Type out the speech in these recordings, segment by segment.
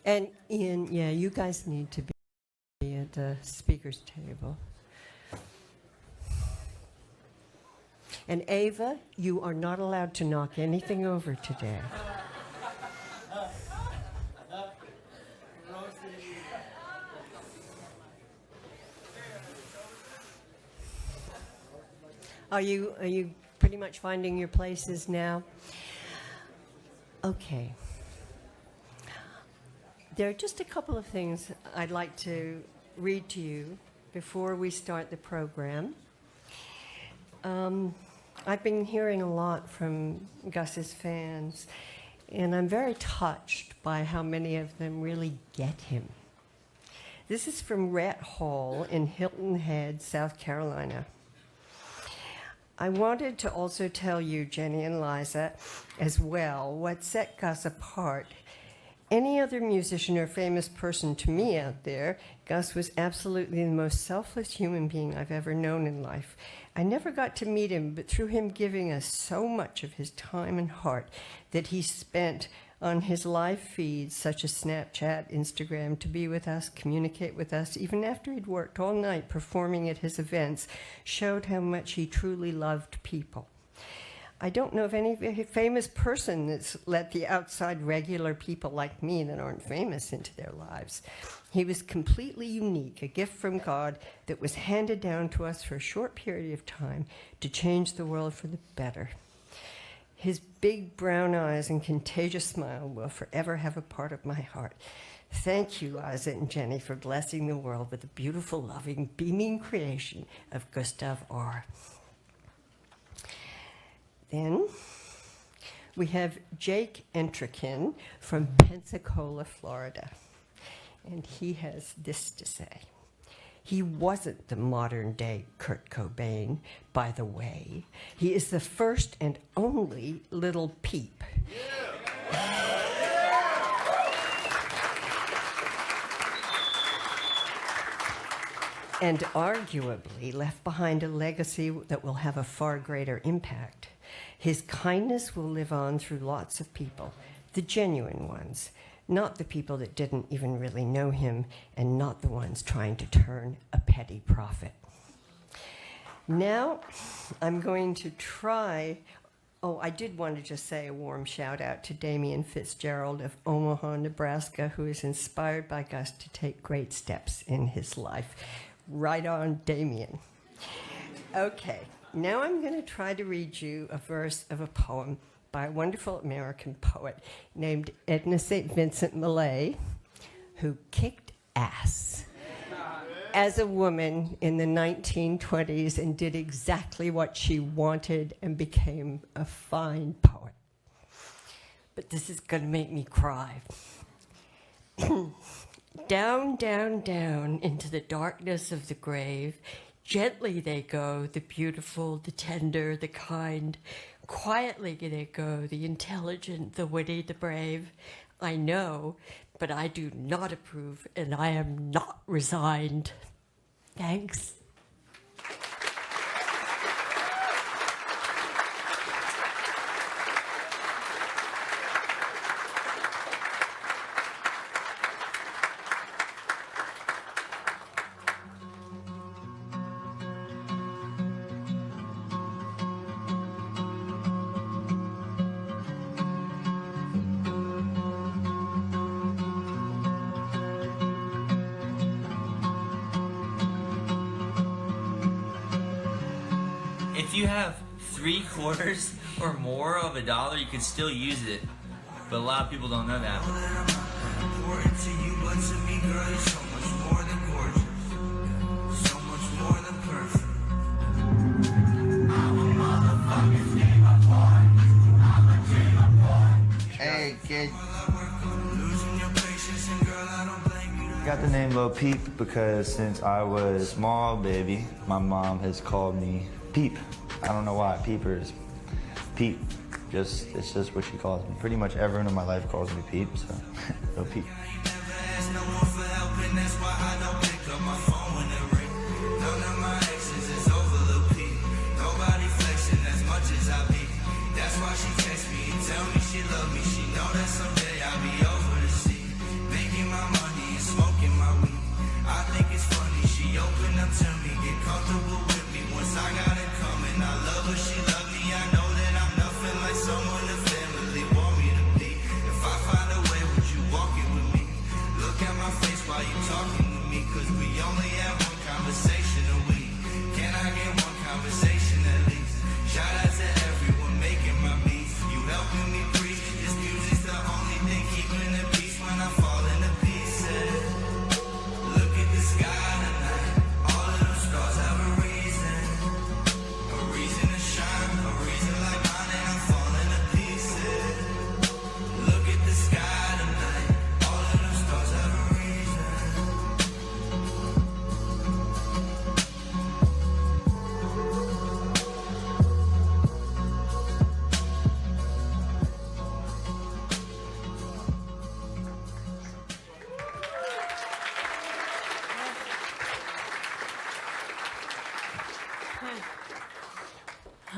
And Ian, yeah, you guys need to be at the speaker's table. And Ava, you are not allowed to knock anything over today. Are you pretty much finding your places now? Okay. There are just a couple of things I'd like to read to you before we start the program. I've been hearing a lot from Gus's fans, and I'm very touched by how many of them really get him. This is from Rhett Hall in Hilton Head, South Carolina. I wanted to also tell you, Jenny and Liza, as well, what set Gus apart. Any other musician or famous person to me out there, Gus was absolutely the most selfless human being I've ever known in life. I never got to meet him, but through him giving us so much of his time and heart that he spent on his live feeds, such as Snapchat, Instagram, to be with us, communicate with us, even after he'd worked all night performing at his events, showed how much he truly loved people. I don't know of any famous person that's let the outside regular people like me that aren't famous into their lives. He was completely unique, a gift from God that was handed down to us for a short period of time to change the world for the better. His big brown eyes and contagious smile will forever have a part of my heart. Thank you, Liza and Jenny, for blessing the world with the beautiful, loving, beaming creation of Gustav R. Then we have Jake Entrikin from Pensacola, Florida. And he has this to say. He wasn't the modern-day Kurt Cobain, by the way. He is the first and only Little Peep. And arguably left behind a legacy that will have a far greater impact. His kindness will live on through lots of people, the genuine ones, not the people that didn't even really know him, and not the ones trying to turn a petty profit. Now, I'm going to try, I did want to just say a warm shout out to Damian Fitzgerald of Omaha, Nebraska, who is inspired by Gus to take great steps in his life. Right on, Damian. Okay, now I'm going to try to read you a verse of a poem by a wonderful American poet named Edna St. Vincent Millay, who kicked ass as a woman in the 1920s and did exactly what she wanted and became a fine poet. But this is going to make me cry. Down, down, down into the darkness of the grave, gently they go, the beautiful, the tender, the kind. Quietly they go, the intelligent, the witty, the brave. I know, but I do not approve, and I am not resigned. Thanks. If you have 3/4 or more of a dollar, you can still use it. But a lot of people don't know that. Hey, kid. Got the name Lil Peep because since I was small, baby, my mom has called me Peep. I don't know why. Peepers. Peep. It's just what she calls me. Pretty much everyone in my life calls me Peep, so Lil Peep. That's why she texts me and tell me she love me. She know that someday I'll be over the sea. Maybe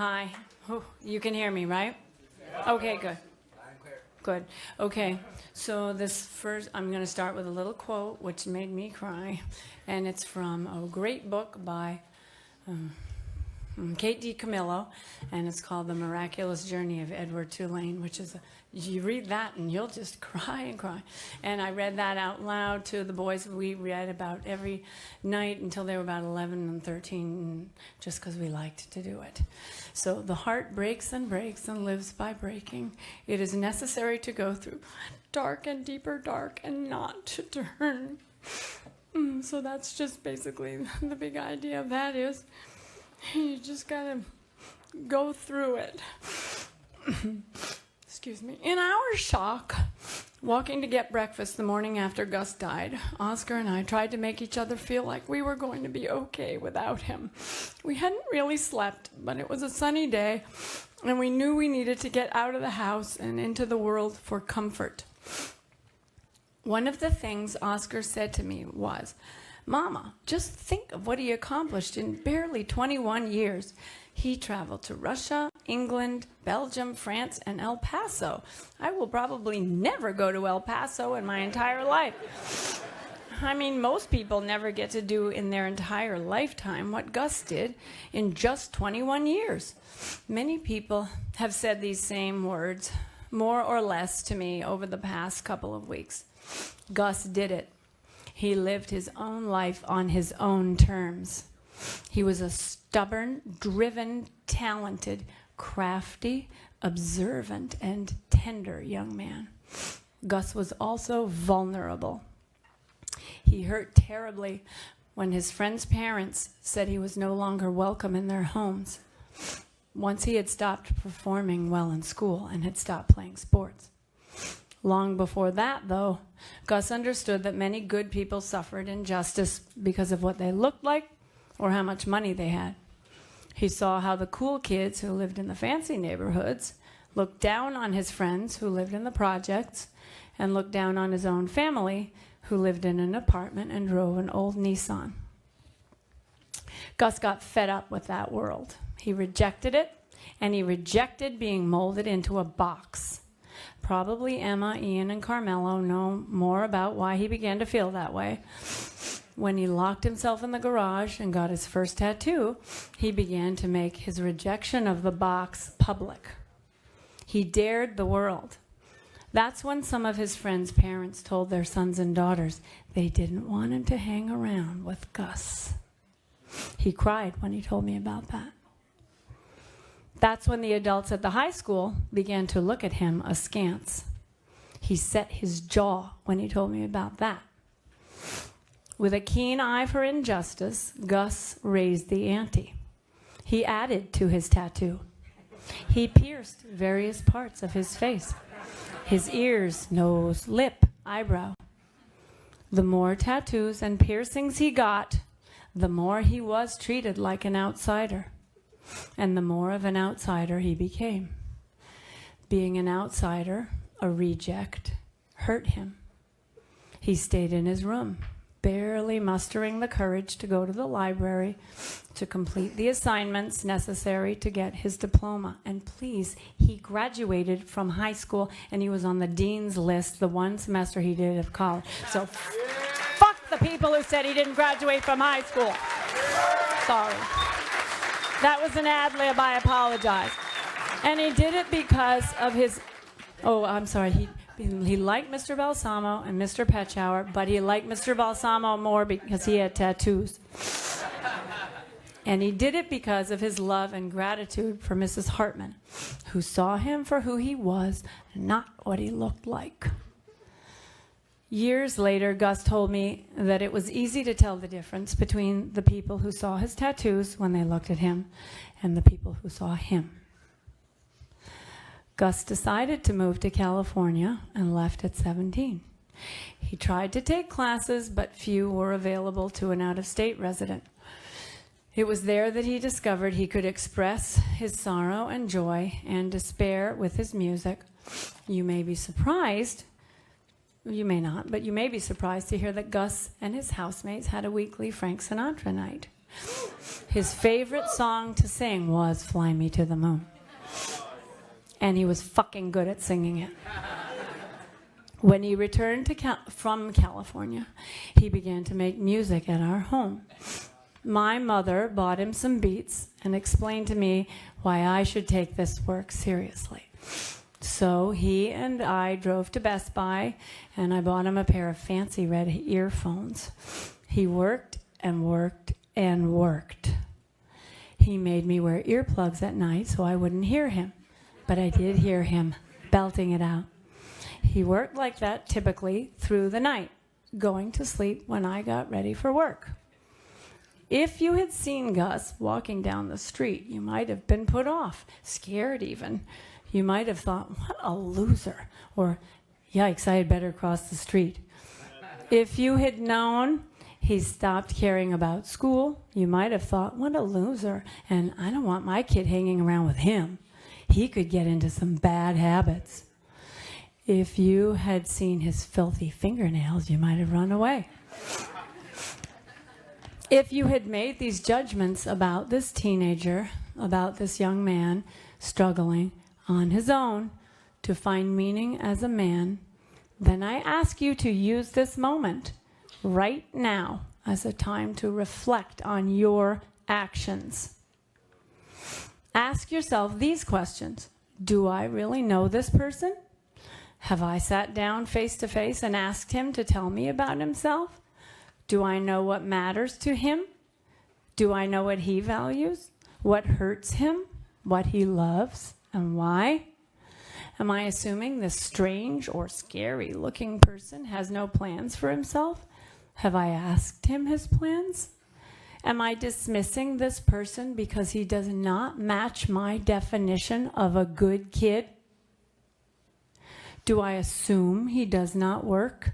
Hi. Oh, you can hear me, right? Okay, good. Good. Okay, so this first, I'm going to start with a little quote which made me cry, and it's from a great book by Kate DiCamillo, and it's called The Miraculous Journey of Edward Tulane, which is, you read that and you'll just cry and cry. And I read that out loud to the boys. We read about every night until they were about 11 and 13, just because we liked to do it. So the heart breaks and lives by breaking. It is necessary to go through dark and deeper dark and not to turn. So that's just basically the big idea of that is, you just gotta go through it. Excuse me. In our shock, walking to get breakfast the morning after Gus died, Oscar and I tried to make each other feel like we were going to be okay without him. We hadn't really slept, but it was a sunny day, and we knew we needed to get out of the house and into the world for comfort. One of the things Oscar said to me was, "Mama, just think of what he accomplished in barely 21 years. He traveled to Russia, England, Belgium, France, and El Paso. I will probably never go to El Paso in my entire life." I mean, most people never get to do in their entire lifetime what Gus did in just 21 years. Many people have said these same words, more or less, to me over the past couple of weeks. Gus did it. He lived his own life on his own terms. He was a stubborn, driven, talented, crafty, observant, and tender young man. Gus was also vulnerable. He hurt terribly when his friends' parents said he was no longer welcome in their homes, once he had stopped performing well in school and had stopped playing sports. Long before that, though, Gus understood that many good people suffered injustice because of what they looked like or how much money they had. He saw how the cool kids who lived in the fancy neighborhoods looked down on his friends who lived in the projects and looked down on his own family who lived in an apartment and drove an old Nissan. Gus got fed up with that world. He rejected it, and he rejected being molded into a box. Probably Emma, Ian, and Carmelo know more about why he began to feel that way. When he locked himself in the garage and got his first tattoo, he began to make his rejection of the box public. He dared the world. That's when some of his friends' parents told their sons and daughters they didn't want him to hang around with Gus. He cried when he told me about that. That's when the adults at the high school began to look at him askance. He set his jaw when he told me about that. With a keen eye for injustice, Gus raised the ante. He added to his tattoo. He pierced various parts of his face: his ears, nose, lip, eyebrow. The more tattoos and piercings he got, the more he was treated like an outsider. And the more of an outsider he became. Being an outsider, a reject, hurt him. He stayed in his room, barely mustering the courage to go to the library to complete the assignments necessary to get his diploma. And please, he graduated from high school, and he was on the dean's list the one semester he did of college. So fuck the people who said he didn't graduate from high school. Sorry. That was an ad lib, I apologize. And he did it because of his, he liked Mr. Balsamo and Mr. Petschauer, but he liked Mr. Balsamo more because he had tattoos. And he did it because of his love and gratitude for Mrs. Hartman, who saw him for who he was, not what he looked like. Years later, Gus told me that it was easy to tell the difference between the people who saw his tattoos when they looked at him and the people who saw him. Gus decided to move to California and left at 17. He tried to take classes, but few were available to an out-of-state resident. It was there that he discovered he could express his sorrow and joy and despair with his music. You may be surprised. You may not, but you may be surprised to hear that Gus and his housemates had a weekly Frank Sinatra night. His favorite song to sing was Fly Me to the Moon. And he was fucking good at singing it. When he returned from California, he began to make music at our home. My mother bought him some beats and explained to me why I should take this work seriously. So he and I drove to Best Buy, and I bought him a pair of fancy red earphones. He worked and worked and worked. He made me wear earplugs at night so I wouldn't hear him, but I did hear him belting it out. He worked like that typically through the night, going to sleep when I got ready for work. If you had seen Gus walking down the street, you might have been put off, scared even. You might have thought, what a loser, or yikes, I had better cross the street. If you had known he stopped caring about school, you might have thought, what a loser, and I don't want my kid hanging around with him. He could get into some bad habits. If you had seen his filthy fingernails, you might have run away. If you had made these judgments about this teenager, about this young man struggling on his own to find meaning as a man, then I ask you to use this moment right now as a time to reflect on your actions. Ask yourself these questions. Do I really know this person? Have I sat down face to face and asked him to tell me about himself? Do I know what matters to him? Do I know what he values? What hurts him? What he loves? And why? Am I assuming this strange or scary looking person has no plans for himself? Have I asked him his plans? Am I dismissing this person because he does not match my definition of a good kid? Do I assume he does not work?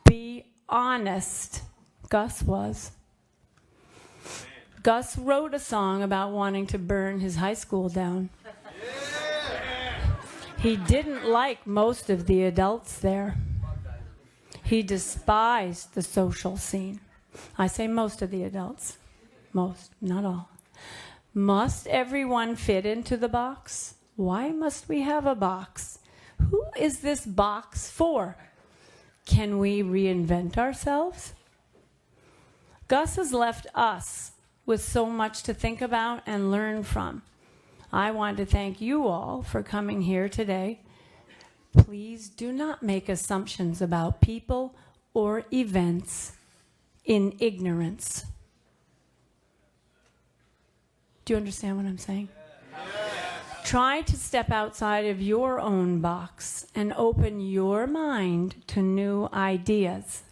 Be honest. Gus was. Gus wrote a song about wanting to burn his high school down. He didn't like most of the adults there. He despised the social scene. I say most of the adults. Most, not all. Must everyone fit into the box? Why must we have a box? Who is this box for? Can we reinvent ourselves? Gus has left us with so much to think about and learn from. I want to thank you all for coming here today. Please do not make assumptions about people or events in ignorance. Do you understand what I'm saying? Try to step outside of your own box and open your mind to new ideas.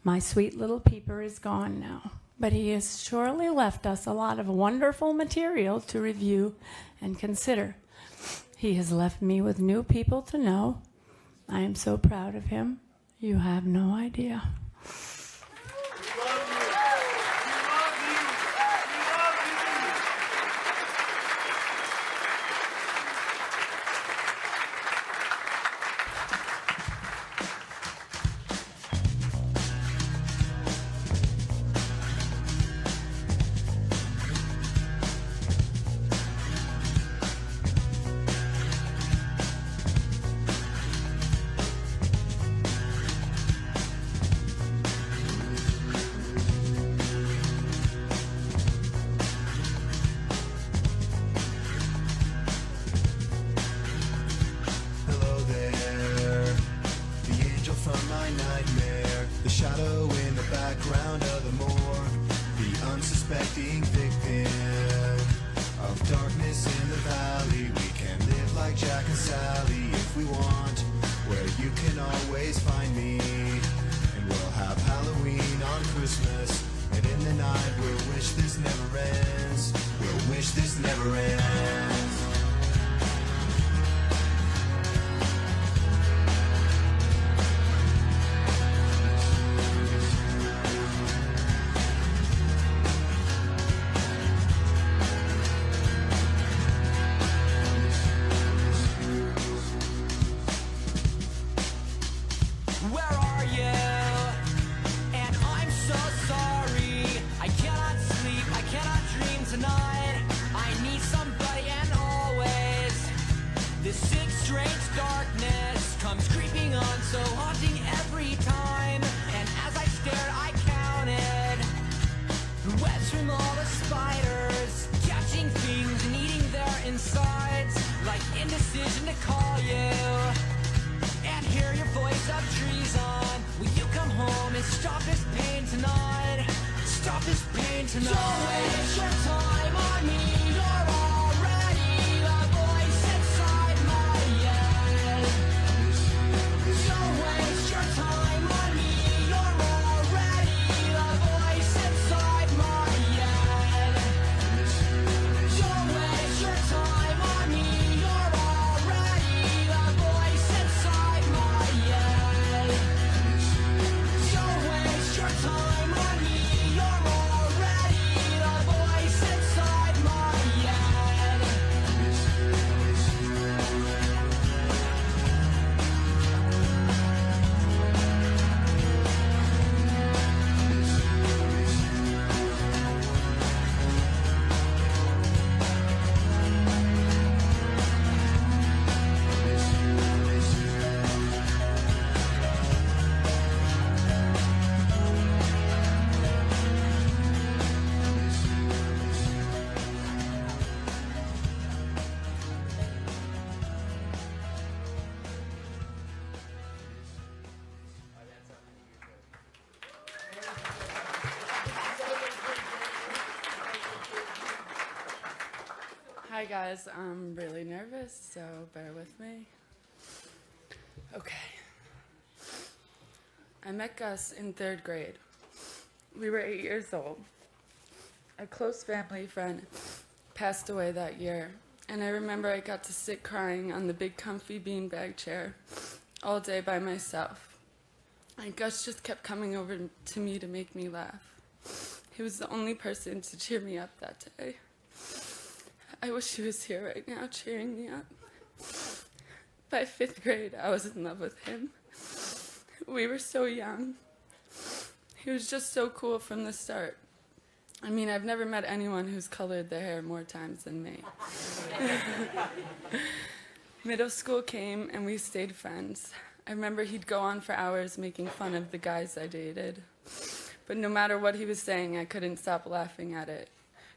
My sweet little peeper is gone now, but he has surely left us a lot of wonderful material to review and consider. He has left me with new people to know. I am so proud of him. You have no idea. And I'm so sorry. I cannot sleep, I cannot This sick, strange darkness comes creeping on, so haunting every time. And as I stared, I counted the webs from all the spiders, catching things and eating their insides, like indecision to call you and hear your voice of treason. Will you come home and stop this pain tonight? Stop this pain tonight. Don't waste your time on me. You're already the voice inside my head. Don't waste your time on me. You're already the voice inside my head. Don't waste your time on me. You're already the voice inside my head. Don't waste your time on me. You're already the voice inside my head. Hi guys, I'm really nervous, so bear with me. Okay. I met Gus in 3rd grade. We were 8 years old. A close family friend passed away that year, and I remember I got to sit crying on the big comfy beanbag chair all day by myself. And Gus just kept coming over to me to make me laugh. He was the only person to cheer me up that day. I wish he was here right now cheering me up. By 5th grade, I was in love with him. We were so young. He was just so cool from the start. I mean, I've never met anyone who's colored their hair more times than me. Middle school came and we stayed friends. I remember he'd go on for hours making fun of the guys I dated. But no matter what he was saying, I couldn't stop laughing at it.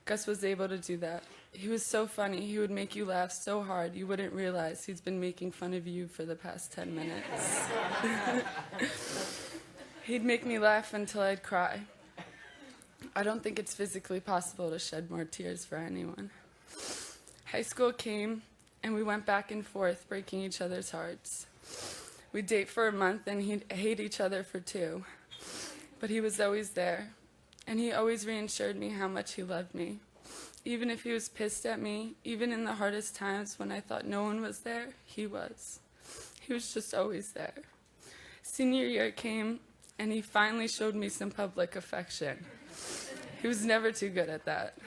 Gus was able to do that. He was so funny. He would make you laugh so hard you wouldn't realize he's been making fun of you for the past 10 minutes. He'd make me laugh until I'd cry. I don't think it's physically possible to shed more tears for anyone. High school came, and we went back and forth, breaking each other's hearts. We'd date for a month, and he'd hate each other for 2. But he was always there, and he always reassured me how much he loved me. Even if he was pissed at me, even in the hardest times when I thought no one was there, he was. He was just always there. Senior year came, and he finally showed me some public affection. He was never too good at that.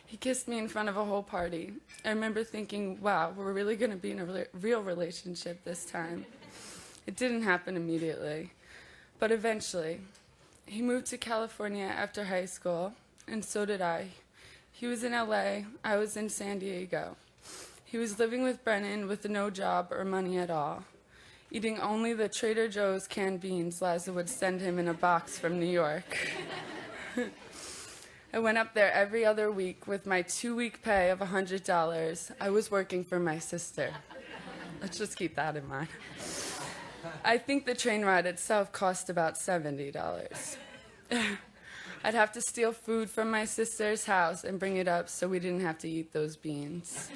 He kissed me in front of a whole party. I remember thinking, wow, we're really going to be in a real relationship this time. It didn't happen immediately, but eventually. He moved to California after high school, and so did I. He was in LA, I was in San Diego. He was living with Brennan with no job or money at all, eating only the Trader Joe's canned beans Liza would send him in a box from New York. I went up there every other week with my 2-week pay of $100. I was working for my sister. Let's just keep that in mind. I think the train ride itself cost about $70. I'd have to steal food from my sister's house and bring it up so we didn't have to eat those beans.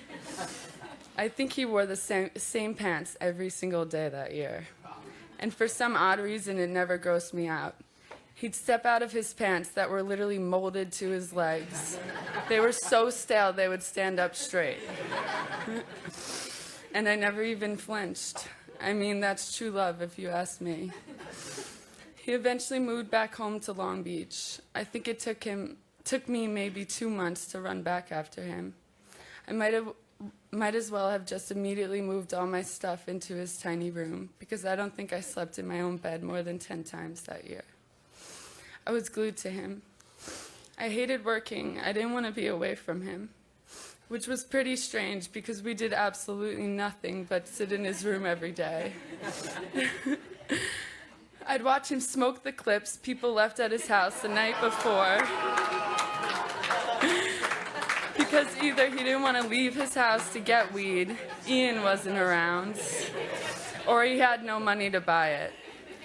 I think he wore the same pants every single day that year. And for some odd reason, it never grossed me out. He'd step out of his pants that were literally molded to his legs. They were so stale, they would stand up straight. And I never even flinched. I mean, that's true love, if you ask me. He eventually moved back home to Long Beach. I think it took me maybe 2 months to run back after him. I might as well have just immediately moved all my stuff into his tiny room, because I don't think I slept in my own bed more than 10 times that year. I was glued to him. I hated working. I didn't want to be away from him. which was pretty strange because we did absolutely nothing but sit in his room every day. I'd watch him smoke the clips people left at his house the night before because either he didn't want to leave his house to get weed, Ian wasn't around, or he had no money to buy it,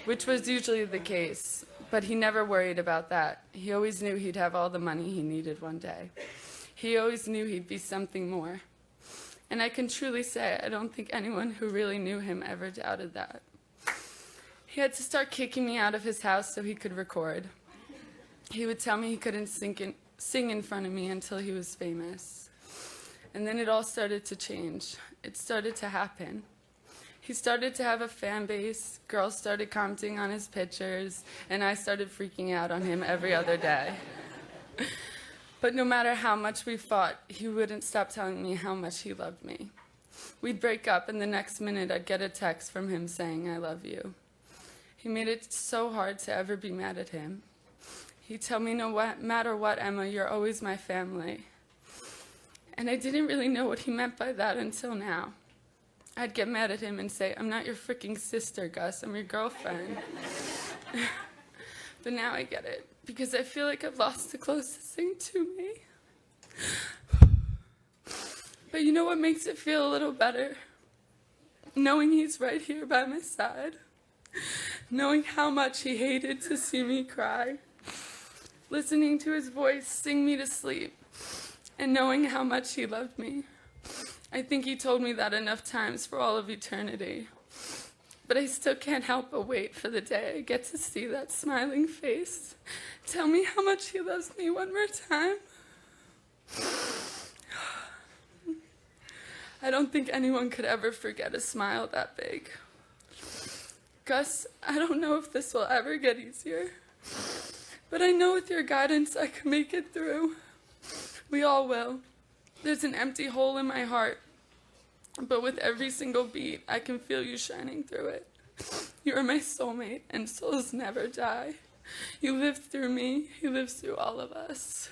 which was usually the case. But he never worried about that. He always knew he'd have all the money he needed one day. He always knew he'd be something more. And I can truly say I don't think anyone who really knew him ever doubted that. He had to start kicking me out of his house so he could record. He would tell me he couldn't sing in front of me until he was famous. And then it all started to change. It started to happen. He started to have a fan base, girls started commenting on his pictures, and I started freaking out on him every other day. But no matter how much we fought, he wouldn't stop telling me how much he loved me. We'd break up, and the next minute I'd get a text from him saying, "I love you." He made it so hard to ever be mad at him. He'd tell me, "No matter what, Emma, you're always my family." And I didn't really know what he meant by that until now. I'd get mad at him and say, "I'm not your freaking sister, Gus, I'm your girlfriend." But now I get it, because I feel like I've lost the closest thing to me. But you know what makes it feel a little better? Knowing he's right here by my side. Knowing how much he hated to see me cry. Listening to his voice sing me to sleep. And knowing how much he loved me. I think he told me that enough times for all of eternity. But I still can't help but wait for the day I get to see that smiling face. Tell me how much he loves me one more time. I don't think anyone could ever forget a smile that big. Gus, I don't know if this will ever get easier. But I know with your guidance I can make it through. We all will. There's an empty hole in my heart. But with every single beat, I can feel you shining through it. You are my soulmate, and souls never die. You lived through me. He lives through all of us.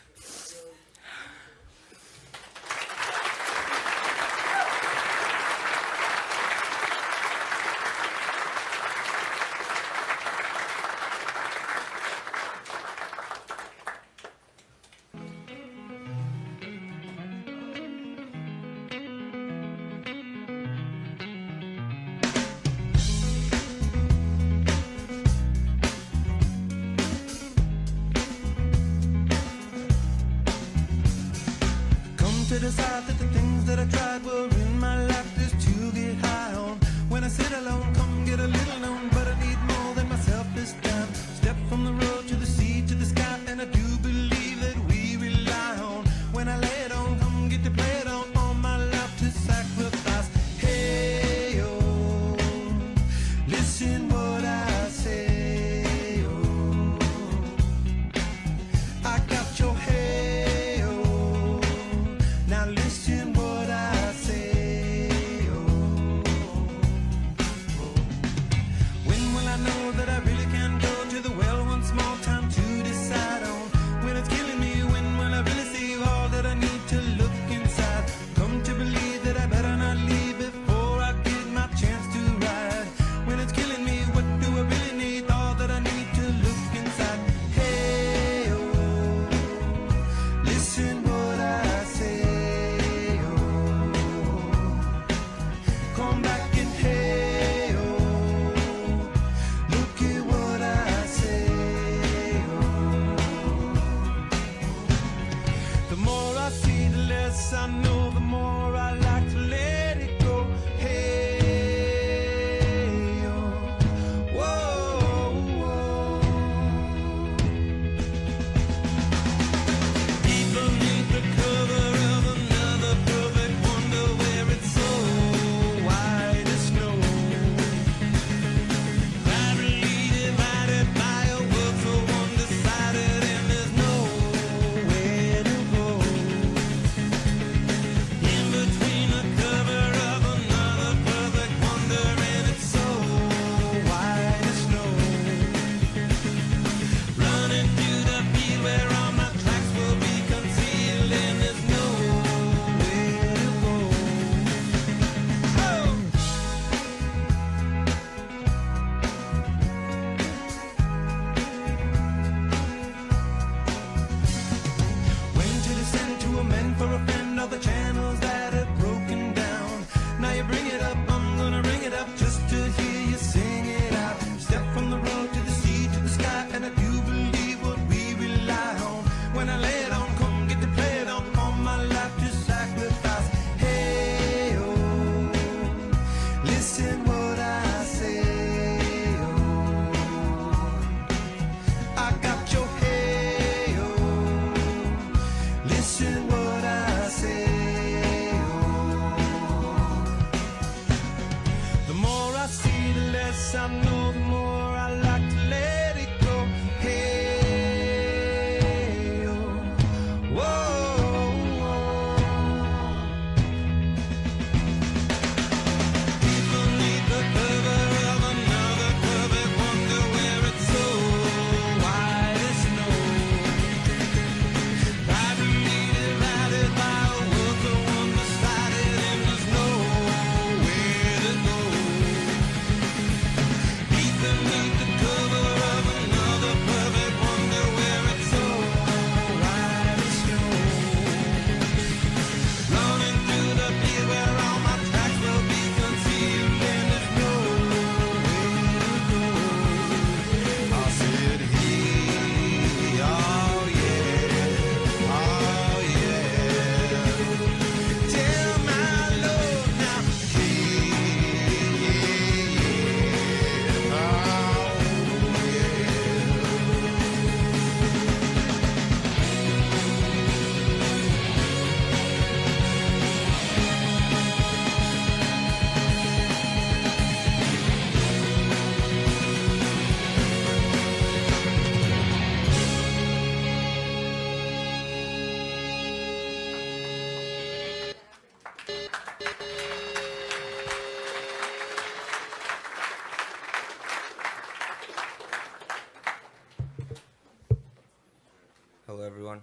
Hello, everyone.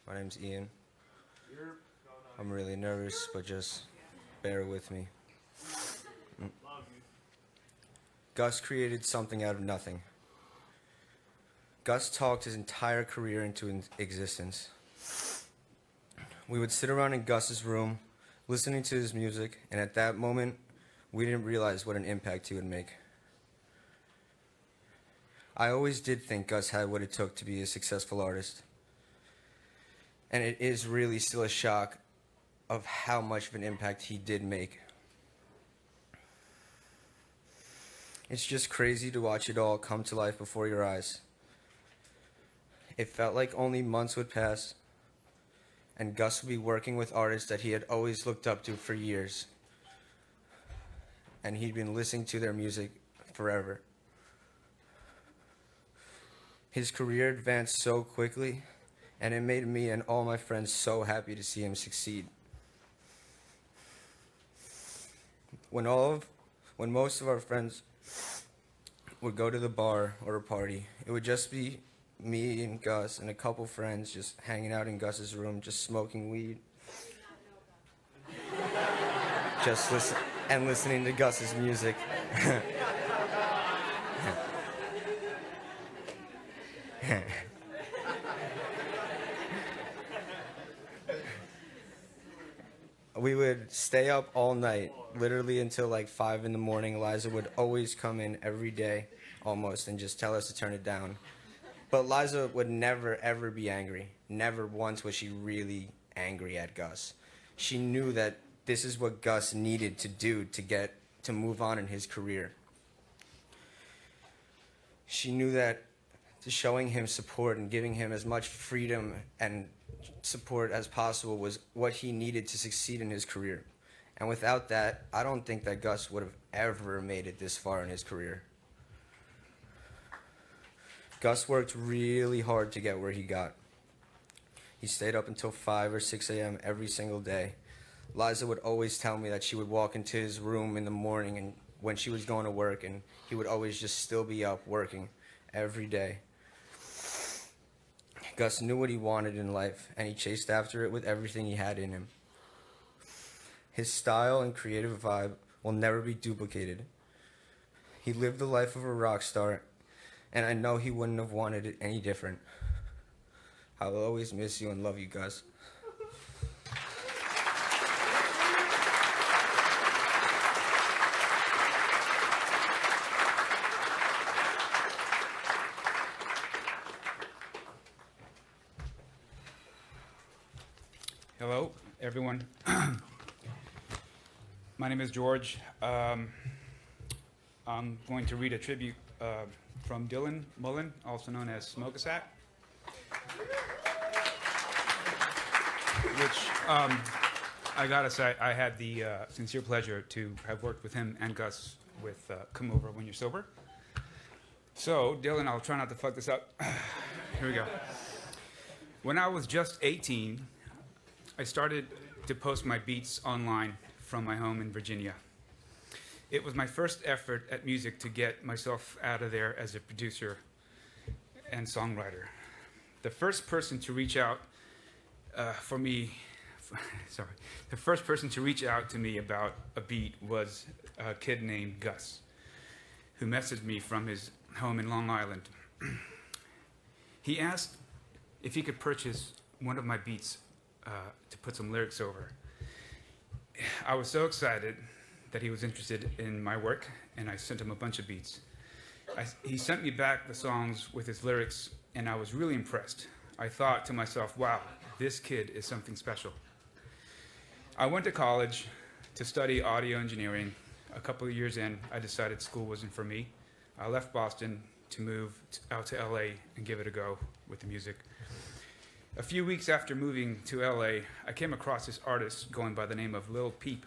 My name's Ian. I'm really nervous, but just bear with me. Gus created something out of nothing. Gus talked his entire career into existence. We would sit around in Gus's room, listening to his music, and at that moment, we didn't realize what an impact he would make. I always did think Gus had what it took to be a successful artist. And it is really still a shock of how much of an impact he did make. It's just crazy to watch it all come to life before your eyes. It felt like only months would pass, and Gus would be working with artists that he had always looked up to for years. And he'd been listening to their music forever. His career advanced so quickly, and it made me and all my friends so happy to see him succeed. When most of our friends would go to the bar or a party, it would just be me and Gus and a couple friends just hanging out in Gus's room, just smoking weed. Just listening to Gus's music. We would stay up all night, literally until like 5 in the morning. Liza would always come in every day, almost, and just tell us to turn it down. But Liza would never, ever be angry. Never once was she really angry at Gus. She knew that this is what Gus needed to do to move on in his career. She knew that showing him support and giving him as much freedom and support as possible was what he needed to succeed in his career. And without that, I don't think that Gus would have ever made it this far in his career. Gus worked really hard to get where he got. He stayed up until 5 or 6 a.m. every single day. Liza would always tell me that she would walk into his room in the morning and when she was going to work, and he would always just still be up working every day. Gus knew what he wanted in life, and he chased after it with everything he had in him. His style and creative vibe will never be duplicated. He lived the life of a rock star, and I know he wouldn't have wanted it any different. I will always miss you and love you, Gus. Hello, everyone. My name is George. I'm going to read a tribute from Dylan Mullen, also known as Smoke-a-Sack, which I gotta say, I had the sincere pleasure to have worked with him and Gus with Come Over When You're Sober. So, Dylan, I'll try not to fuck this up. Here we go. When I was just 18, I started to post my beats online from my home in Virginia. It was my first effort at music to get myself out of there as a producer and songwriter. The first person to reach out the first person to reach out to me about a beat was a kid named Gus, who messaged me from his home in Long Island. He asked if he could purchase one of my beats to put some lyrics over. I was so excited that he was interested in my work, and I sent him a bunch of beats. He sent me back the songs with his lyrics, and I was really impressed. I thought to myself, wow, this kid is something special. I went to college to study audio engineering. A couple of years in, I decided school wasn't for me. I left Boston to move out to LA and give it a go with the music. A few weeks after moving to LA, I came across this artist going by the name of Lil Peep.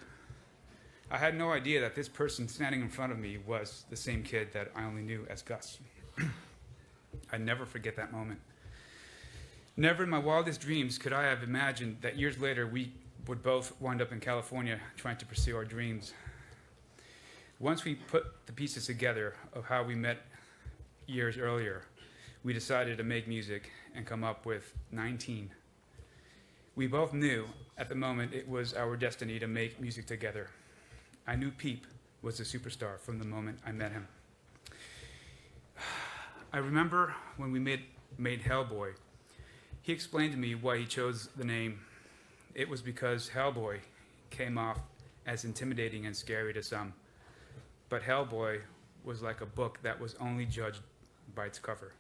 I had no idea that this person standing in front of me was the same kid that I only knew as Gus. I never forget that moment. Never in my wildest dreams could I have imagined that years later we would both wind up in California trying to pursue our dreams. Once we put the pieces together of how we met years earlier, we decided to make music and come up with 19. We both knew at the moment it was our destiny to make music together. I knew Peep was a superstar from the moment I met him. I remember when we made Hellboy, he explained to me why he chose the name. It was because Hellboy came off as intimidating and scary to some, but Hellboy was like a book that was only judged by its cover.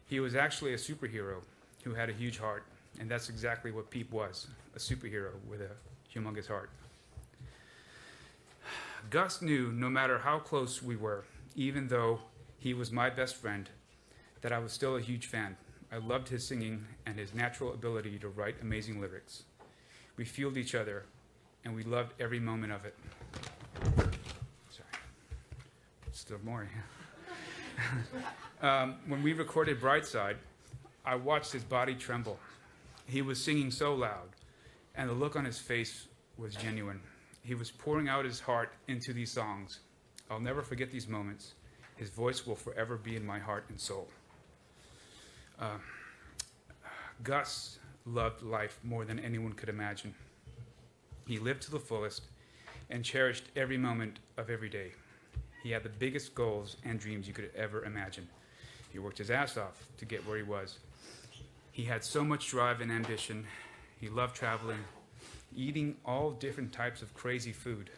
He was actually a superhero who had a huge heart, and that's exactly what Peep was, a superhero with a humongous heart. Gus knew no matter how close we were, even though he was my best friend, that I was still a huge fan. I loved his singing and his natural ability to write amazing lyrics. We fueled each other, and we loved every moment of it. Sorry. Still more. When we recorded Brightside, I watched his body tremble. He was singing so loud, and the look on his face was genuine. He was pouring out his heart into these songs. I'll never forget these moments. His voice will forever be in my heart and soul. Gus loved life more than anyone could imagine. He lived to the fullest and cherished every moment of every day. He had the biggest goals and dreams you could ever imagine. He worked his ass off to get where he was. He had so much drive and ambition. He loved traveling, eating all different types of crazy food.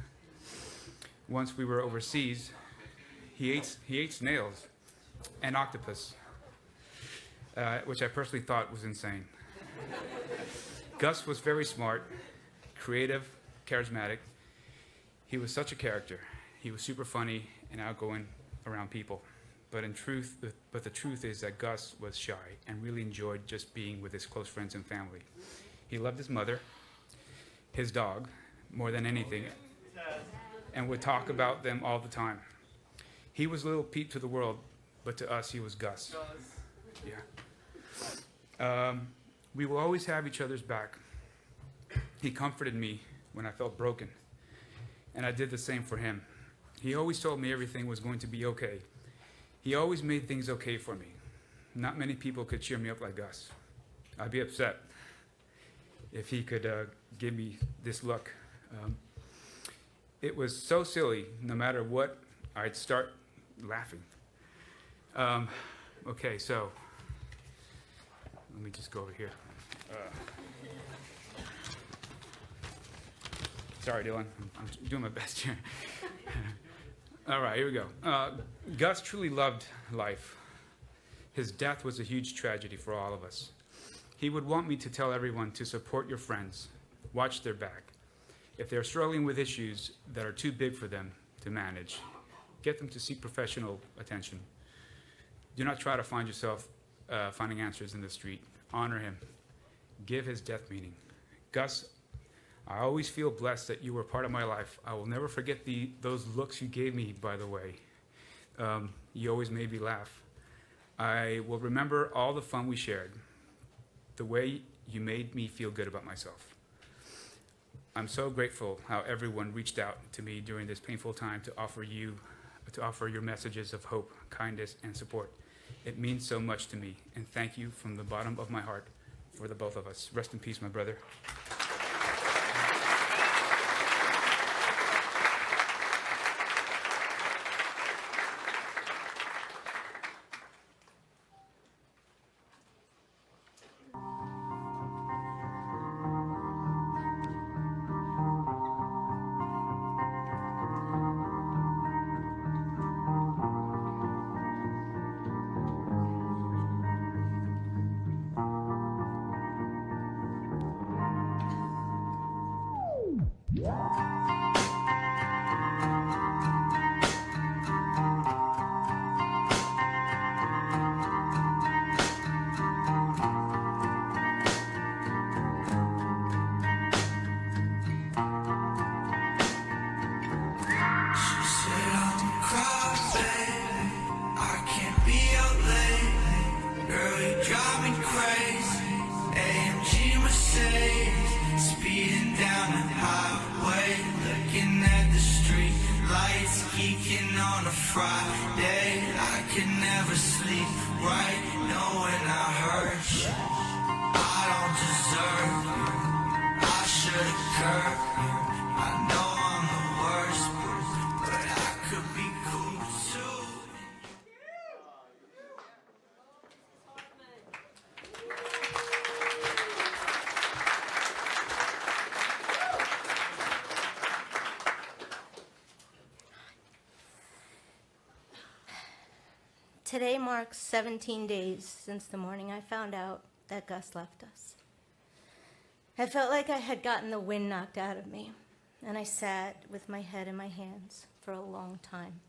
Once we were overseas, he ate snails and octopus, which I personally thought was insane. Gus was very smart, creative, charismatic. He was such a character. He was super funny and outgoing around people. But the truth is that Gus was shy and really enjoyed just being with his close friends and family. He loved his mother, his dog, more than anything, and would talk about them all the time. He was little Pete to the world, but to us, he was Gus. Yeah. We will always have each other's back. He comforted me when I felt broken, and I did the same for him. He always told me everything was going to be okay. He always made things okay for me. Not many people could cheer me up like Gus. I'd be upset if he could give me this look. It was so silly. No matter what, I'd start laughing. Okay, so let me just go over here. Sorry, Dylan. I'm doing my best here. All right, here we go. Gus truly loved life. His death was a huge tragedy for all of us. He would want me to tell everyone to support your friends, watch their back. If they're struggling with issues that are too big for them to manage, get them to seek professional attention. Do not try to find yourself finding answers in the street. Honor him. Give his death meaning. Gus, I always feel blessed that you were part of my life. I will never forget those looks you gave me, by the way. You always made me laugh. I will remember all the fun we shared, the way you made me feel good about myself. I'm so grateful how everyone reached out to me during this painful time to offer your messages of hope, kindness, and support. It means so much to me, and thank you from the bottom of my heart for the both of us. Rest in peace, my brother. Friday, I could never sleep. right, knowing I hurt you. I don't deserve you. I should have curbed you. I know I'm the worst, but I could be cool too. Today marks 17 days since the morning I found out that Gus left us. I felt like I had gotten the wind knocked out of me, and I sat with my head in my hands for a long time.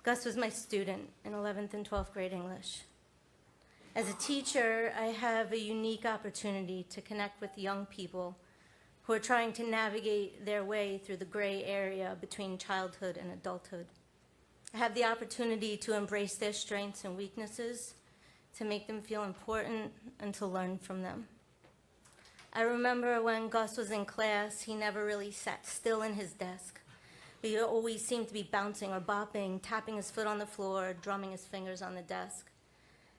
Gus was my student in 11th and 12th grade English. As a teacher, I have a unique opportunity to connect with young people who are trying to navigate their way through the gray area between childhood and adulthood. I have the opportunity to embrace their strengths and weaknesses, to make them feel important, and to learn from them. I remember when Gus was in class, he never really sat still in his desk. He always seemed to be bouncing or bopping, tapping his foot on the floor, drumming his fingers on the desk.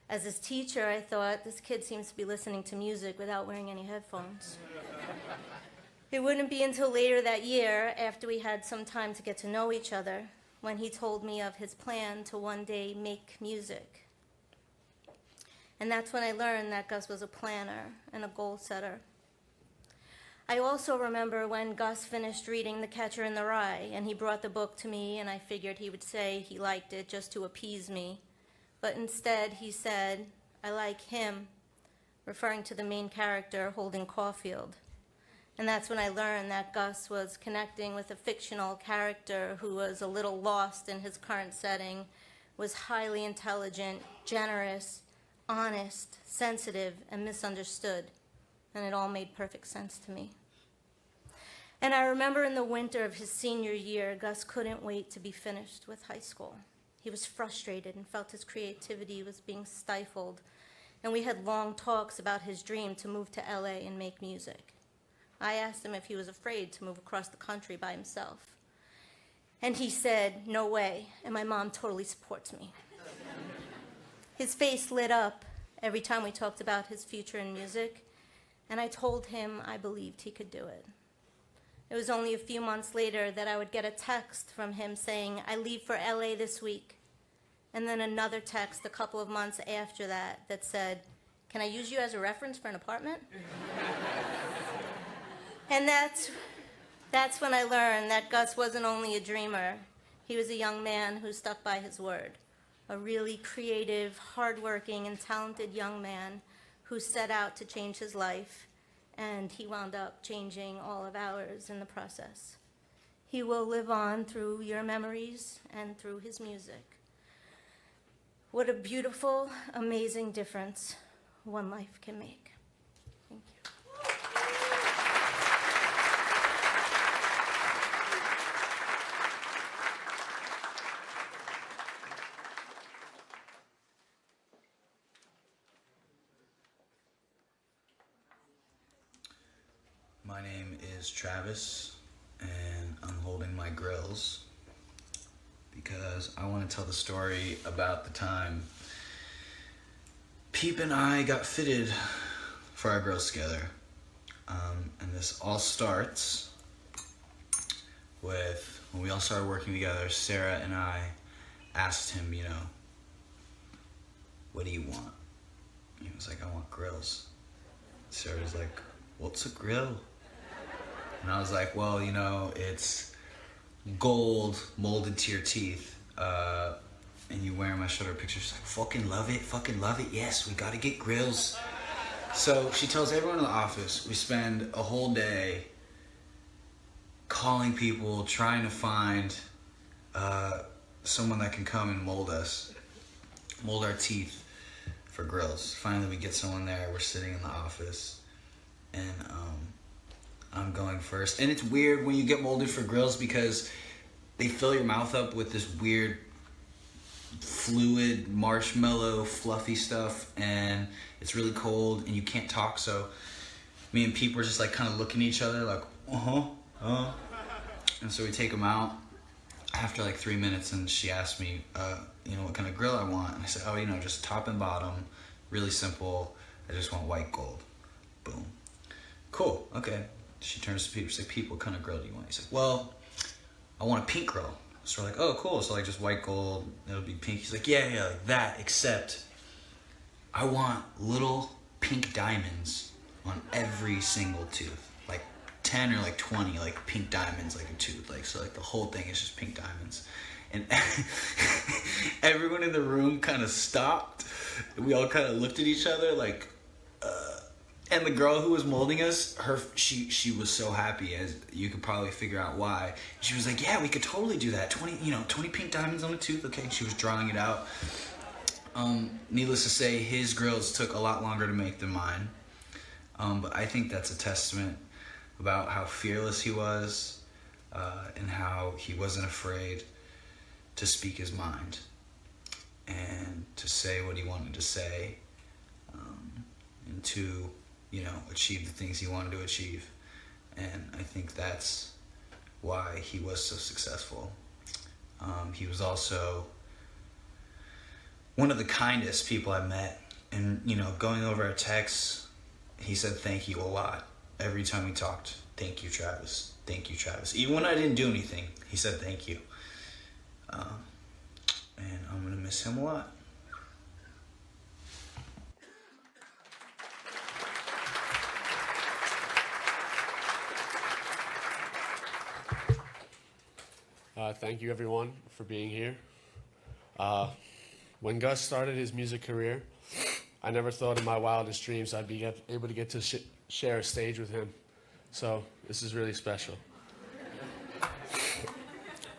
As his teacher, I thought, this kid seems to be listening to music without wearing any headphones. It wouldn't be until later that year, after we had some time to get to know each other, when he told me of his plan to one day make music. And that's when I learned that Gus was a planner and a goal setter. I also remember when Gus finished reading The Catcher in the Rye, and he brought the book to me, and I figured he would say he liked it just to appease me. But instead, he said, "I like him," referring to the main character, Holden Caulfield. And that's when I learned that Gus was connecting with a fictional character who was a little lost in his current setting, was highly intelligent, generous, honest, sensitive, and misunderstood. And it all made perfect sense to me. And I remember in the winter of his senior year, Gus couldn't wait to be finished with high school. He was frustrated and felt his creativity was being stifled. And we had long talks about his dream to move to LA and make music. I asked him if he was afraid to move across the country by himself. And he said, "No way," and my mom totally supports me. His face lit up every time we talked about his future in music, and I told him I believed he could do it. It was only a few months later that I would get a text from him saying, "I leave for LA this week." And then another text a couple of months after that said, "Can I use you as a reference for an apartment?" And that's when I learned that Gus wasn't only a dreamer. He was a young man who stuck by his word. A really creative, hardworking, and talented young man who set out to change his life, and he wound up changing all of ours in the process. He will live on through your memories and through his music. What a beautiful, amazing difference one life can make. Thank you. My name is Travis, and I'm holding my grills because I want to tell the story about the time Peep and I got fitted for our grills together. And this all starts with when we all started working together. Sarah and I asked him, "What do you want?" He was like, "I want grills." Sarah was like, "What's a grill?" And I was like, "Well, it's gold molded to your teeth, and you wear my shoulder picture." She's like, fucking love it, yes, we gotta get grills. So she tells everyone in the office, we spend a whole day calling people, trying to find someone that can come and mold our teeth for grills. Finally, we get someone there, we're sitting in the office, and I'm going first. And it's weird when you get molded for grills because they fill your mouth up with this weird fluid, marshmallow, fluffy stuff, and it's really cold and you can't talk. So me and Pete were just like kind of looking at each other like, and so we take them out. after like 3 minutes, and she asked me, what kind of grill I want. And I said, just top and bottom, really simple. I just want white gold. Boom. Cool, okay. She turns to Pete, she's like, Pete, what kind of grill do you want? He's like, well, I want a pink grill. So we're like, oh, cool. So like just white gold, it'll be pink. He's like, yeah, like that, except I want little pink diamonds on every single tooth. Like 10 or like 20 like pink diamonds, like a tooth. Like, so like the whole thing is just pink diamonds. And everyone in the room kind of stopped. We all kind of looked at each other like, and the girl who was molding us, she was so happy, as you could probably figure out why. She was like, yeah, we could totally do that. 20 pink diamonds on a tooth, okay? She was drawing it out. Needless to say, his grills took a lot longer to make than mine. But I think that's a testament about how fearless he was, and how he wasn't afraid to speak his mind and to say what he wanted to say, and to achieve the things he wanted to achieve. And I think that's why he was so successful. He was also one of the kindest people I met. And, going over our texts, he said thank you a lot. Every time we talked, thank you, Travis. Thank you, Travis. Even when I didn't do anything, he said thank you. And I'm going to miss him a lot. Thank you, everyone, for being here. When Gus started his music career, I never thought in my wildest dreams I'd be able to get to share a stage with him. So this is really special.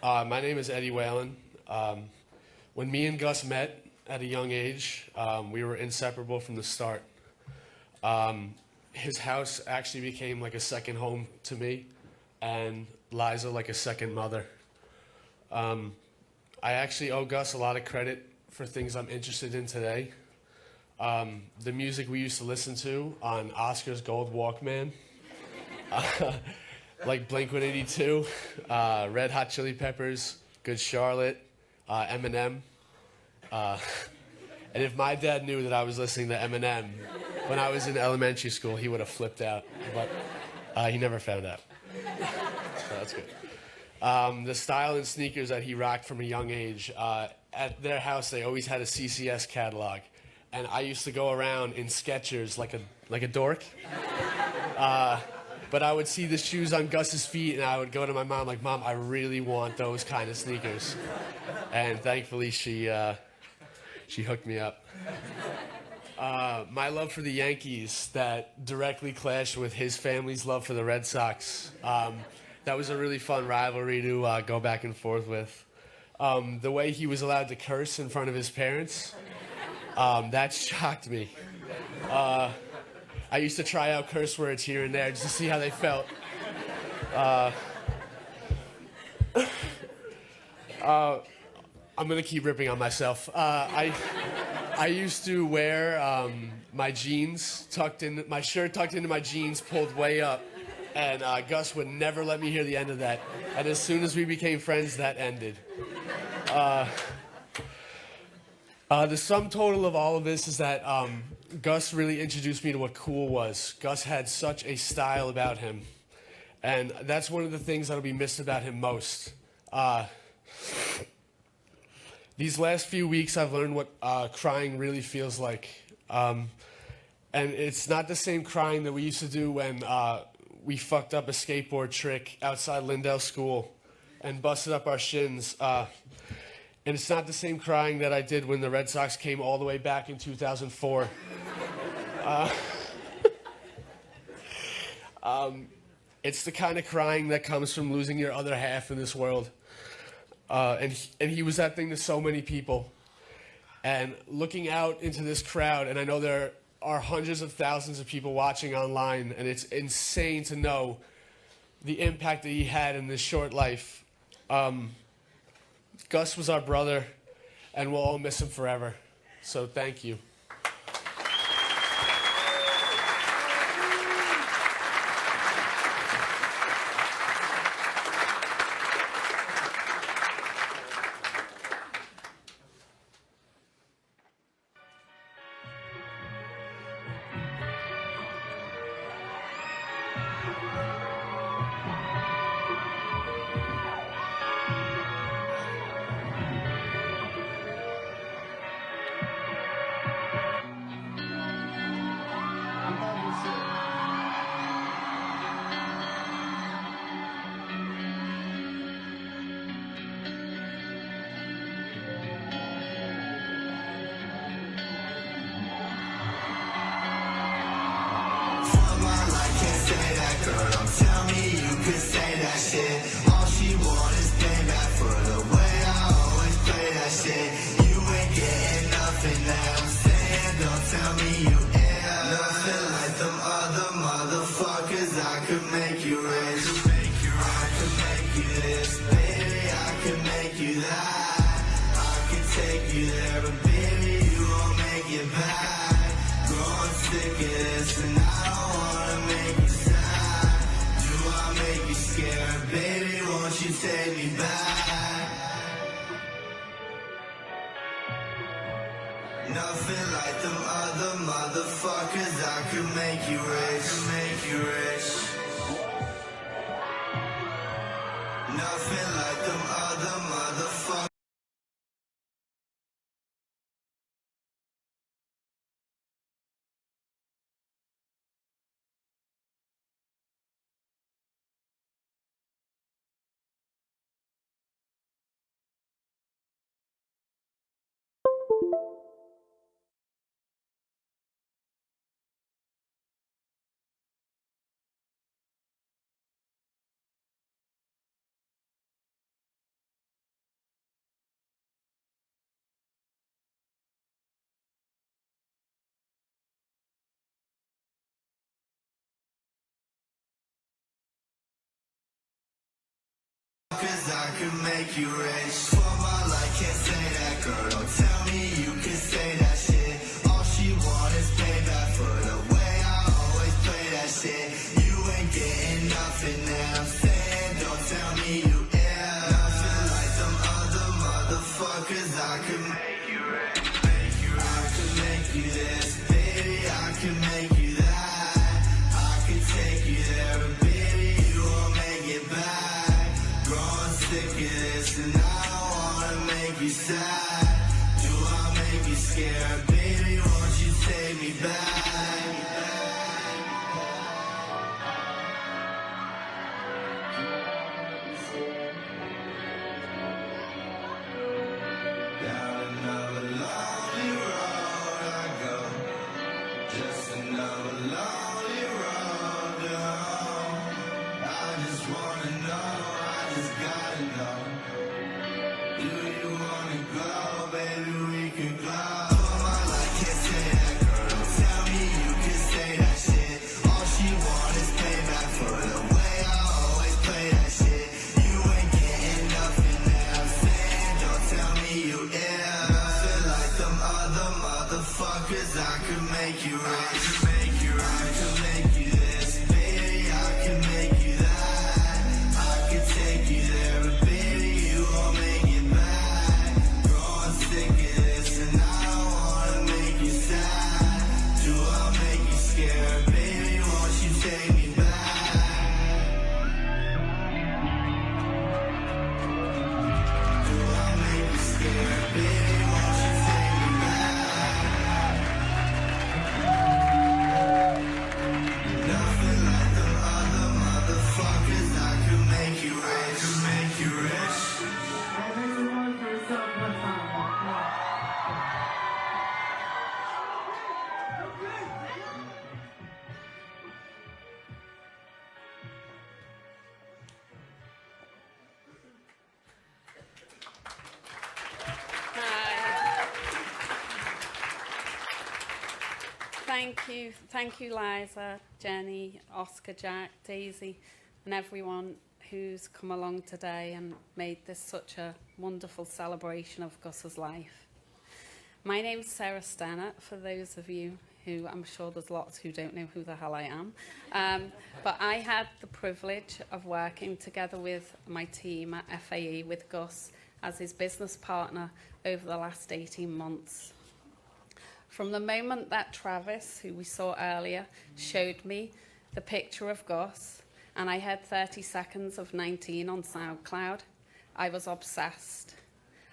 My name is Eddie Whalen. When me and Gus met at a young age, we were inseparable from the start. His house actually became like a second home to me, and Liza like a second mother. I actually owe Gus a lot of credit for things I'm interested in today. The music we used to listen to on Oscar's Gold Walkman, like Blink-182, Red Hot Chili Peppers, Good Charlotte, Eminem. And if my dad knew that I was listening to Eminem when I was in elementary school, he would have flipped out. But he never found out. So that's good. The style and sneakers that he rocked from a young age, at their house they always had a CCS catalog, and I used to go around in Skechers like a dork. But I would see the shoes on Gus's feet, and I would go to my mom like, Mom, I really want those kind of sneakers. And thankfully she hooked me up. My love for the Yankees that directly clashed with his family's love for the Red Sox. That was a really fun rivalry to go back and forth with. The way he was allowed to curse in front of his parents, that shocked me. I used to try out curse words here and there just to see how they felt. I'm gonna keep ripping on myself. I used to wear my jeans my shirt tucked into my jeans, pulled way up. And Gus would never let me hear the end of that. And as soon as we became friends, that ended. The sum total of all of this is that Gus really introduced me to what cool was. Gus had such a style about him. And that's one of the things that'll be missed about him most. These last few weeks, I've learned what crying really feels like. And it's not the same crying that we used to do when we fucked up a skateboard trick outside Lindell School and busted up our shins. And it's not the same crying that I did when the Red Sox came all the way back in 2004. It's the kind of crying that comes from losing your other half in this world. And he was that thing to so many people. And looking out into this crowd, and I know there are hundreds of thousands of people watching online, and it's insane to know the impact that he had in this short life. Gus was our brother, and we'll all miss him forever. So thank you. Girl, don't tell me you could say that shit. All she want is payback for the way I always play that shit. You ain't getting nothing that I'm saying. Don't tell me you ain't nothing like them other motherfuckers. I could make you rich. I could make you this, baby. I could make you that. I could take you there, but baby, you won't make it back. Growing sick of this, and I don't wanna make you sad. Do I make you scared, baby? Won't you take me back? Nothing like them other motherfuckers. I could make you rich, make you rich. Nothing like them other motherfuckers. Cause I could make you rich. For my life, can't say that, girl. Don't tell me you can say that shit. All she want is payback for the way I always play that shit. You ain't getting nothing that I'm saying. Don't tell me you ain't nothing like them other motherfuckers. I could make you rich, make you rich. I could make you this, baby. I could make you that. I could take you there, but baby, you won't make it back. Growing sick of this, and I don't wanna make you sad. Do I make you scared, baby? Won't you take me back? Down another lonely road I go, just another lonely road home. I just wanna know, I just gotta know. Do you wanna go, baby? We can go. For my life, can't say that, girl. Don't tell me you can say that shit. All she want is payback for the way I always play that shit. You ain't getting nothing that I'm saying. Don't tell me you ain't nothing like them other motherfuckers. I could make you rich, make you right. I could make you this, baby. I could make you that. I could take you there, but baby, you won't make it back. Growing sick of this, and I don't wanna make you sad. Do I make you scared, baby? Won't you take me back? Do I make you scared, baby? Won't you take me back? Nothing like them other motherfuckers. I could make you rich, could make you rich. Thank you, Liza, Jenny, Oscar, Jack, Daisy, and everyone who's come along today and made this such a wonderful celebration of Gus's life. My name's Sarah Stennett, for those of you who, I'm sure there's lots who don't know who the hell I am. But I had the privilege of working together with my team at FAE with Gus as his business partner over the last 18 months. From the moment that Travis, who we saw earlier, showed me the picture of Gus, and I had 30 seconds of 19 on SoundCloud, I was obsessed.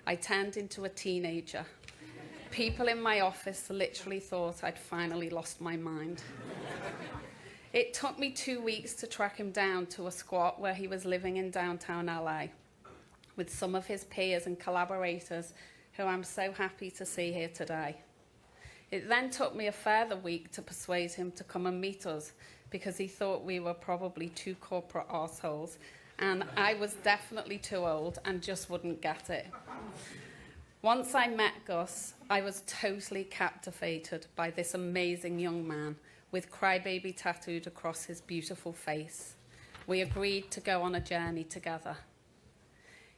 I turned into a teenager. People in my office literally thought I'd finally lost my mind. It took me 2 weeks to track him down to a squat where he was living in downtown LA with some of his peers and collaborators who I'm so happy to see here today. It then took me a further week to persuade him to come and meet us because he thought we were probably two corporate arseholes and I was definitely too old and just wouldn't get it. Once I met Gus, I was totally captivated by this amazing young man with Crybaby tattooed across his beautiful face. We agreed to go on a journey together.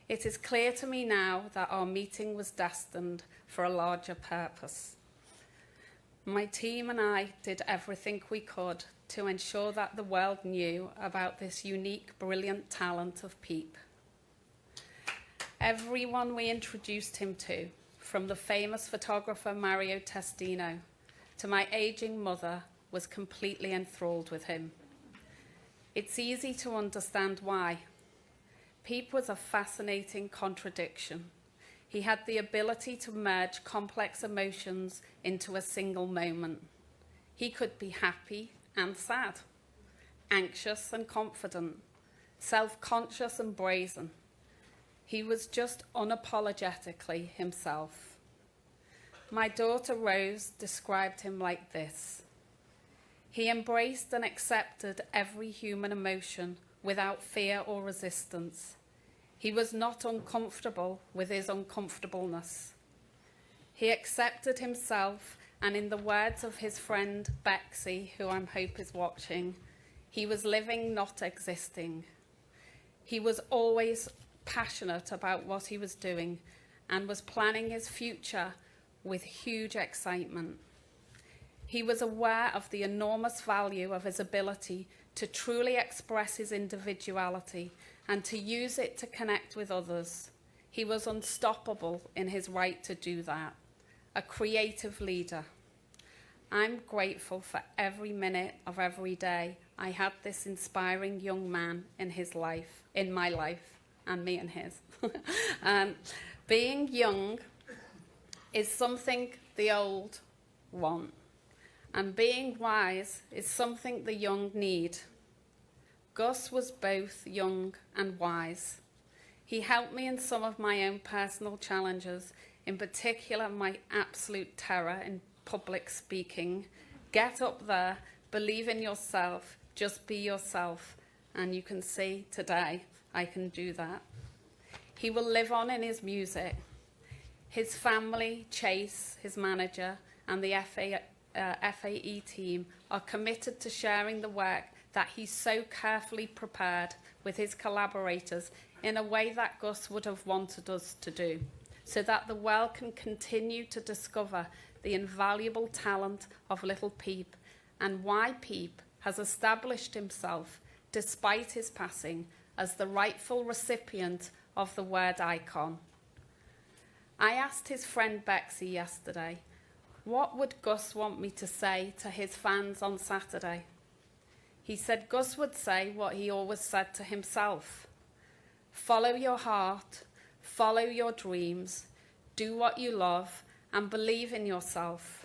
It is clear to me now that our meeting was destined for a larger purpose. My team and I did everything we could to ensure that the world knew about this unique, brilliant talent of Peep. Everyone we introduced him to, from the famous photographer Mario Testino to my aging mother, was completely enthralled with him. It's easy to understand why. Peep was a fascinating contradiction. He had the ability to merge complex emotions into a single moment. He could be happy and sad, anxious and confident, self-conscious and brazen. He was just unapologetically himself. My daughter Rose described him like this. He embraced and accepted every human emotion without fear or resistance. He was not uncomfortable with his uncomfortableness. He accepted himself, and in the words of his friend Bexy, who I hope is watching, he was living, not existing. He was always passionate about what he was doing and was planning his future with huge excitement. He was aware of the enormous value of his ability to truly express his individuality and to use it to connect with others. He was unstoppable in his right to do that, a creative leader. I'm grateful for every minute of every day I had this inspiring young man in his life, in my life, and me and his. Being young is something the old want, and being wise is something the young need. Gus was both young and wise. He helped me in some of my own personal challenges, in particular my absolute terror in public speaking. Get up there, believe in yourself, just be yourself, and you can see today I can do that. He will live on in his music. His family, Chase, his manager, and the FAE team are committed to sharing the work that he so carefully prepared with his collaborators in a way that Gus would have wanted us to do, so that the world can continue to discover the invaluable talent of little Peep and why Peep has established himself, despite his passing, as the rightful recipient of the word icon. I asked his friend Bexy yesterday, what would Gus want me to say to his fans on Saturday? He said Gus would say what he always said to himself. Follow your heart, follow your dreams, do what you love, and believe in yourself.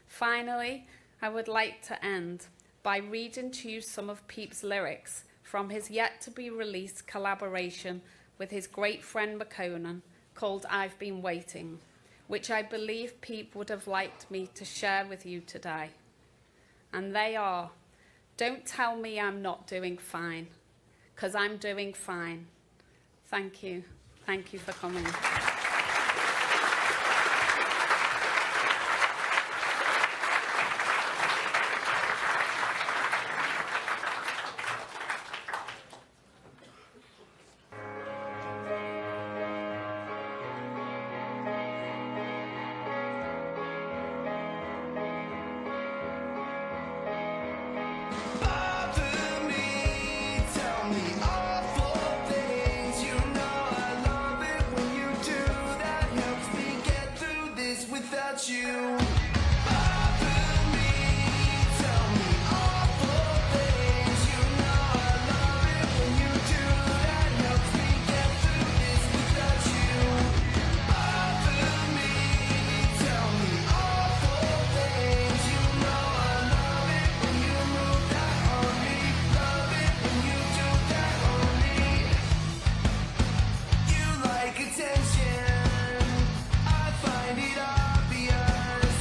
Finally, I would like to end by reading to you some of Peep's lyrics from his yet-to-be-released collaboration with his great friend McConan called I've Been Waiting, which I believe Peep would have liked me to share with you today. And they are, don't tell me I'm not doing fine, 'cause I'm doing fine. Thank you. Thank you for coming. Bother me, tell me awful things. You know I love it when you do. That helps me get through this without you. Bother me, tell me awful things. You know I love it when you do. That helps me get through this without you. Bother me, tell me awful things. You know I love it when you move that on me. Love it when you do that on me. You like attention, I find it obvious.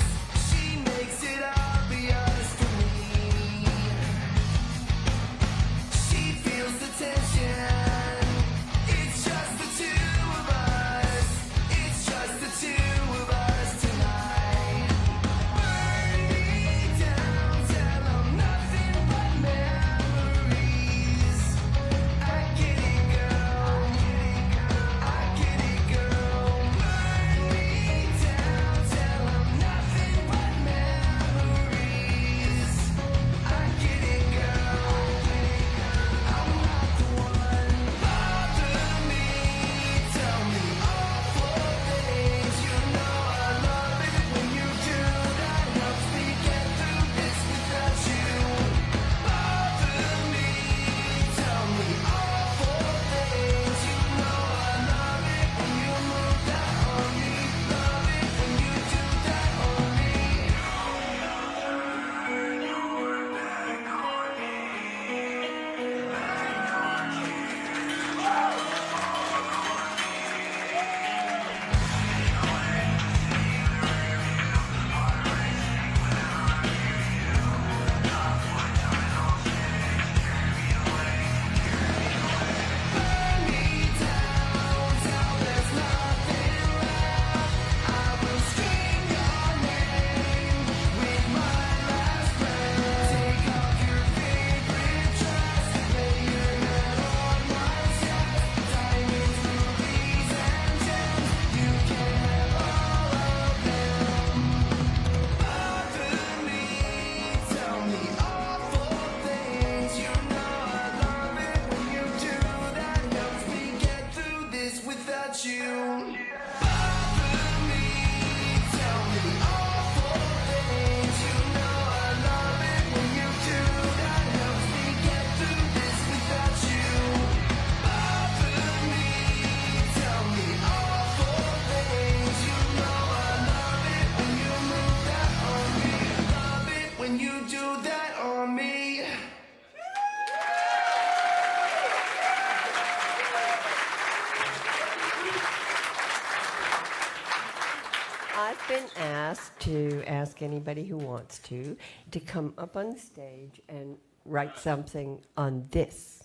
I've been asked to ask anybody who wants to come up on the stage and write something on this.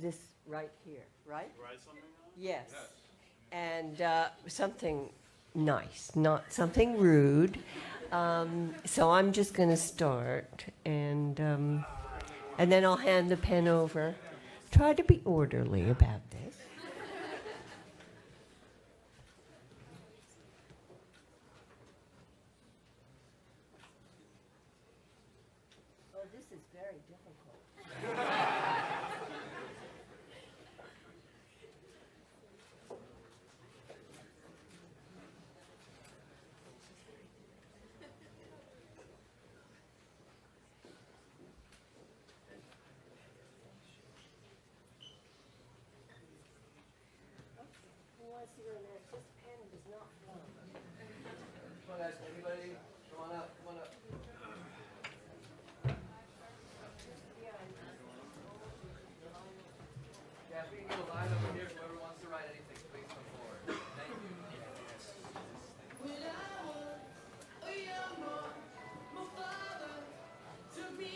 This right here, right? Write something on it? Yes. And something nice, not something rude. So I'm just going to start, and then I'll hand the pen over. Try to be orderly about this. Oh, this is very difficult. Come on, guys. Everybody, come on up. Come on up. Yeah, if we can get a line over here, whoever wants to write anything, please come forward. Thank you. When I was a young boy, my father took me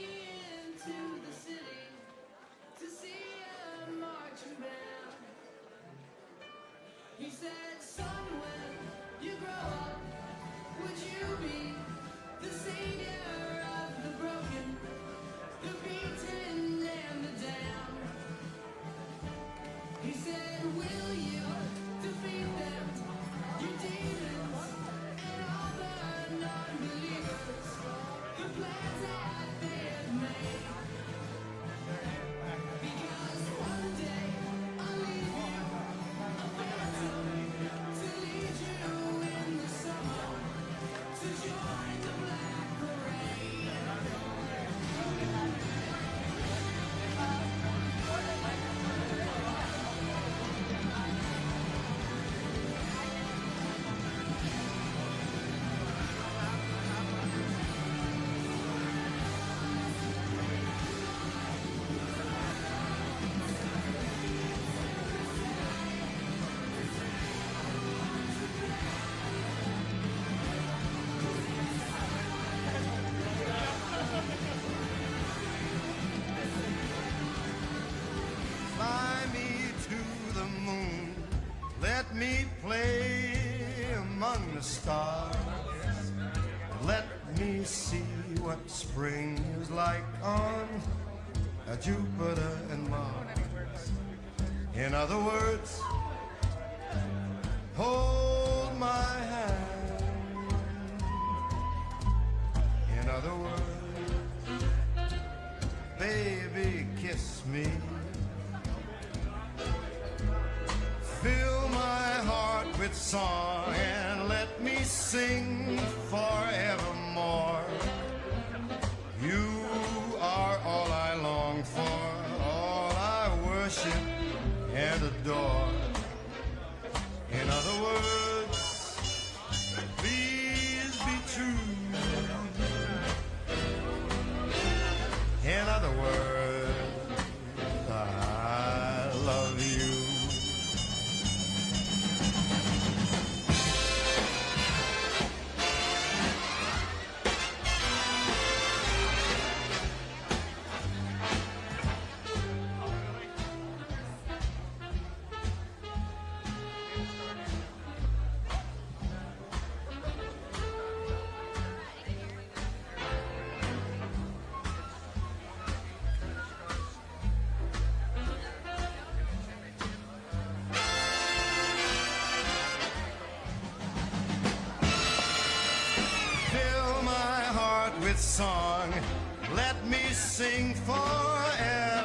into the city to see a marching band. He said, son, when you grow up, would you be the savior of the broken, the beaten, and the damned? He said, will you defeat them, your demons, and all the non-believers, the plans that they have made? Because one day I'll leave you a phantom to lead you in the summer, to join the black parade. Fly me to the moon, let me play among the stars. Let me see what spring is like on Jupiter and Mars. In other words, hold my hand. In other words, baby, kiss me. Fill my heart with song and let me sing forevermore. You are all I long for, all I worship and adore. In other words, please be true. In other words, I love you. Fill my heart with song, let me sing forever.